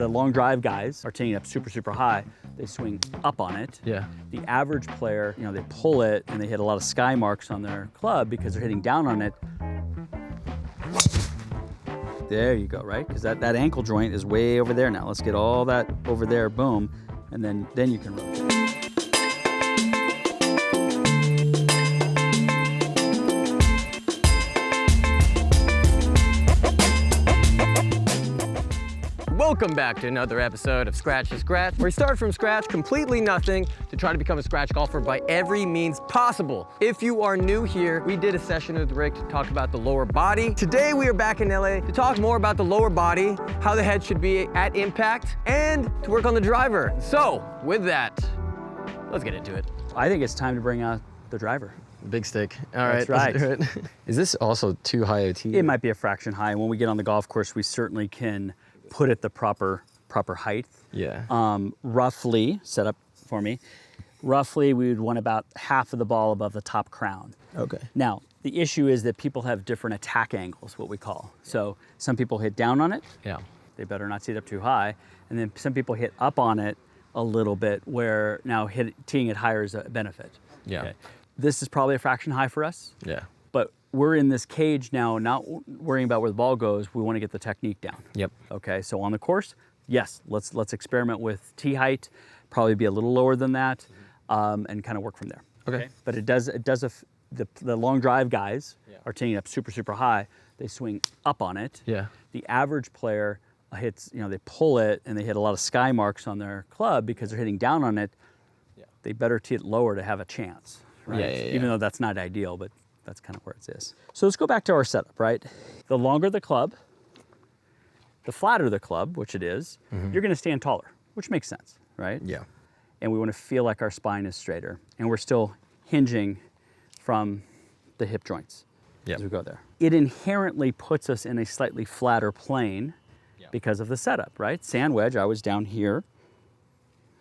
The long drive guys are teeing up super, super high. They swing up on it. Yeah. The average player, you know, they pull it and they hit a lot of sky marks on their club because they're hitting down on it. There you go, right? Because that ankle joint is way over there now. Let's get all that over there, boom, and then you can rotate. Welcome back to another episode of Scratch to Scratch, where we start from scratch, completely nothing, to try to become a scratch golfer by every means possible. If you are new here, we did a session with Rick to talk about the lower body. Today we are back in LA to talk more about the lower body, how the head should be at impact, and to work on the driver. So, with that, let's get into it. I think it's time to bring out the driver. Big stick. All right, That's right. let's do it. Is this also too high OT? It might be a fraction high. When we get on the golf course, we certainly can put it the proper height. Yeah. Roughly, set up for me, roughly we would want about half of the ball above the top crown. Okay. Now, the issue is that people have different attack angles, what we call. So some people hit down on it. Yeah. They better not tee it up too high. And then some people hit up on it a little bit, where now teeing it higher is a benefit. Yeah. Okay. This is probably a fraction high for us. Yeah. But we're in this cage now, not worrying about where the ball goes. We want to get the technique down. Yep. Okay, so on the course, yes, let's experiment with tee height, probably be a little lower than that, and kind of work from there. Okay. But the long drive guys are teeing up super, super high. They swing up on it. Yeah. The average player hits, you know, they pull it and they hit a lot of sky marks on their club because they're hitting down on it. Yeah. They better tee it lower to have a chance, right? Yeah. Even though that's not ideal, but that's kind of where it is. So let's go back to our setup, right? The longer the club, the flatter the club, which it is, you're gonna stand taller, which makes sense, right? Yeah. And we wanna feel like our spine is straighter, and we're still hinging from the hip joints as we go there. It inherently puts us in a slightly flatter plane because of the setup, right? Sand wedge, I was down here.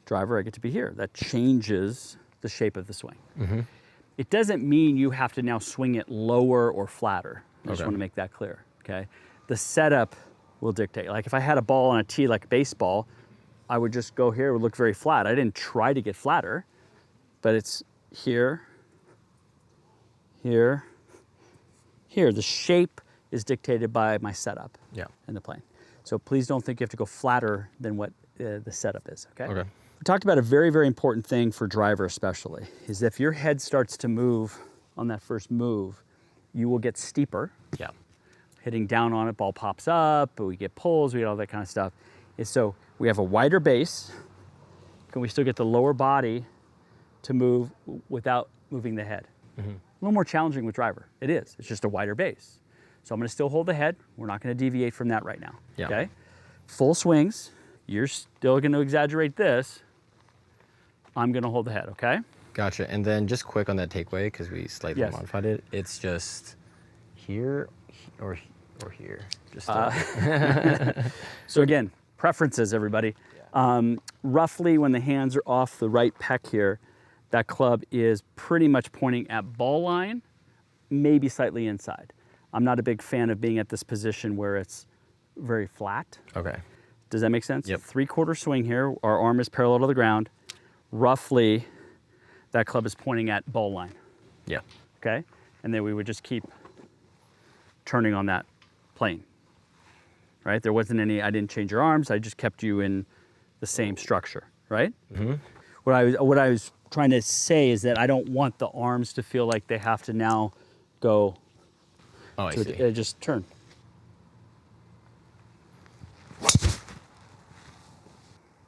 Driver, I get to be here. That changes the shape of the swing. It doesn't mean you have to now swing it lower or flatter. I just want to make that clear, okay? The setup will dictate. Like if I had a ball on a tee like a baseball, I would just go here, it would look very flat. I didn't try to get flatter, but it's here, here, here. The shape is dictated by my setup in the plane. So please don't think you have to go flatter than what the setup is, okay? Okay. We talked about a very, very important thing for driver especially, is if your head starts to move on that first move, you will get steeper. Yeah. Hitting down on it, ball pops up, we get pulls, we get all that kind of stuff. And so we have a wider base. Can we still get the lower body to move without moving the head? A little more challenging with driver. It is. It's just a wider base. So I'm going to still hold the head. We're not going to deviate from that right now. Yeah. Okay? Full swings. You're still going to exaggerate this. I'm going to hold the head, okay? Gotcha. And then just quick on that takeaway, because we slightly Yes. modified it. It's just here or here. Just So again, preferences, everybody. Roughly when the hands are off the right pec here, that club is pretty much pointing at ball line, maybe slightly inside. I'm not a big fan of being at this position where it's very flat. Okay. Does that make sense? Yep. 3/4 swing here. Our arm is parallel to the ground. Roughly, that club is pointing at ball line. Yeah. Okay? And then we would just keep turning on that plane. Right? There wasn't any, I didn't change your arms. I just kept you in the same structure. Right? What I was trying to say is that I don't want the arms to feel like they have to now go just turn.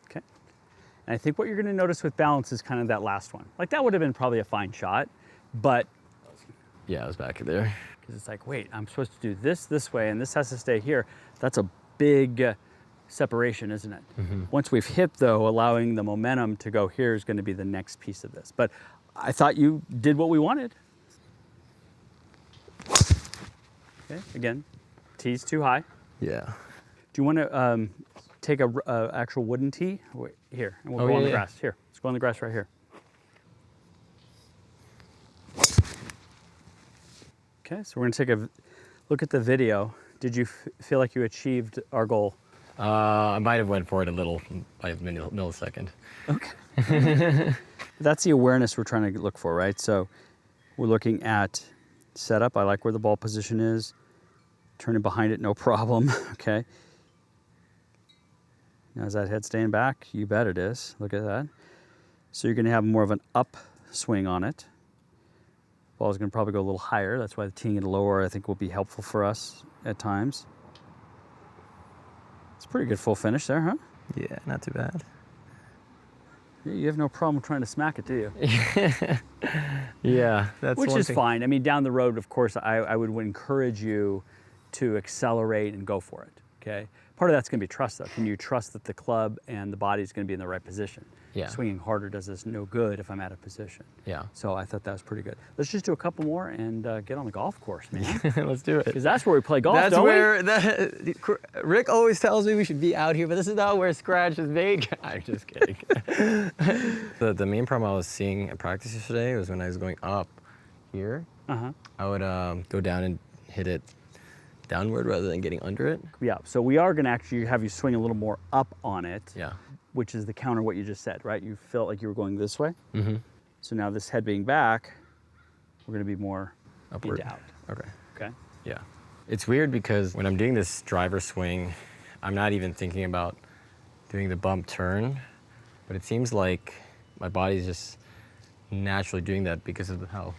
Okay. And I think what you're going to notice with balance is kind of that last one. Like that would have been probably a fine shot, but Yeah, I was back there. because it's like, wait, I'm supposed to do this way, and this has to stay here. That's a big separation, isn't it? Once we've hit, though, allowing the momentum to go here is going to be the next piece of this. But I thought you did what we wanted. Okay, again, tee's too high. Yeah. Do you want to take a actual wooden tee? Wait, here, and we'll go on the grass. Here, let's go on the grass right here. Okay, so we're going to take a look at the video. Did you feel like you achieved our goal? I might have went for it a little by a millisecond. Okay. That's the awareness we're trying to look for, right? So we're looking at setup. I like where the ball position is. Turning behind it, no problem, okay? Now is that head staying back? You bet it is. Look at that. So you're gonna have more of an up swing on it. Ball's gonna probably go a little higher. That's why the teeing it lower I think will be helpful for us at times. It's a pretty good full finish there, huh? Yeah, not too bad. You have no problem trying to smack it, do you? Yeah, that's Which one is thing. fine. I mean, down the road, of course, I would encourage you to accelerate and go for it, okay? Part of that's gonna be trust, though. Can you trust that the club and the body is gonna be in the right position? Yeah. Swinging harder does us no good if I'm out of position. Yeah. So I thought that was pretty good. Let's just do a couple more and get on the golf course, man. Let's do it. Because that's where we play golf, That's don't where Rick always tells me we should be out here, but this is not where Scratch is made. I'm just kidding. The main problem I was seeing at practice yesterday was when I was going up here, I would go down and hit it downward rather than getting under it. Yeah, so we are gonna actually have you swing a little more up on it. Yeah. Which is the counter what you just said, right? You felt like you were going this way. Mm-hmm. So now this head being back, we're gonna be more Upward. into out. Okay. Okay. Yeah. It's weird because when I'm doing this driver swing, I'm not even thinking about doing the bump turn, but it seems like my body's just naturally doing that because of how,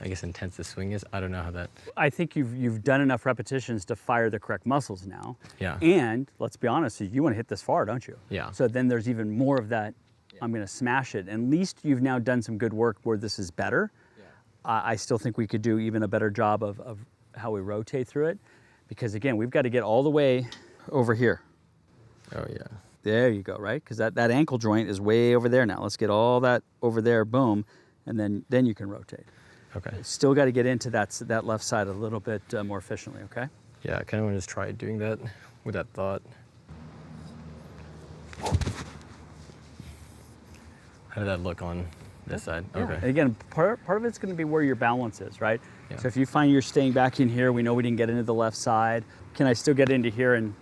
I guess, intense the swing is. I don't know how that. I think you've done enough repetitions to fire the correct muscles now. Yeah. And let's be honest, you want to hit this far, don't you? Yeah. So then there's even more of that. I'm going to smash it. At least you've now done some good work where this is better. Yeah. I still think we could do even a better job of how we rotate through it, because again, we've got to get all the way over here. Oh yeah. There you go, right? Because that ankle joint is way over there now. Let's get all that over there, boom, and then you can rotate. Okay. Still got to get into that left side a little bit more efficiently, okay? Yeah, I kind of want to just try doing that with that thought. How did that look on this side? Yeah. Okay. And again, part of it's going to be where your balance is, right? Yeah. So if you find you're staying back in here, we know we didn't get into the left side. Can I still get into here and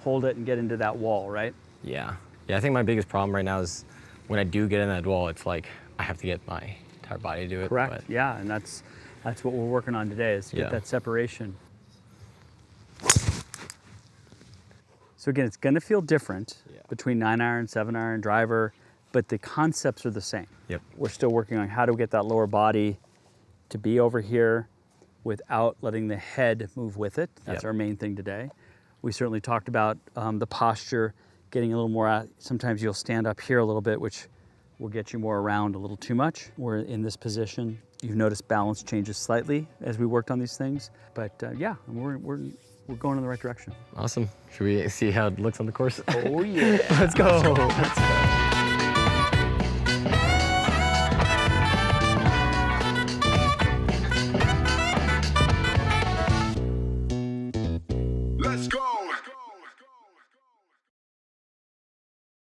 hold it and get into that wall, right? Yeah. Yeah, I think my biggest problem right now is when I do get in that wall, it's like I have to get my entire body to do it. Correct. But Yeah, and that's what we're working on today is to get Yeah. that separation. So again, it's going to feel different between 9-iron, 7-iron, driver, but the concepts are the same. Yep. We're still working on how to get that lower body to be over here without letting the head move with it. That's Yep. our main thing today. We certainly talked about the posture, getting a little more out. Sometimes you'll stand up here a little bit, which will get you more around a little too much. We're in this position. You've noticed balance changes slightly as we worked on these things. But yeah, we're going in the right direction. awesome. Should we see how it looks on the course? Oh yeah. Let's go. Let's go.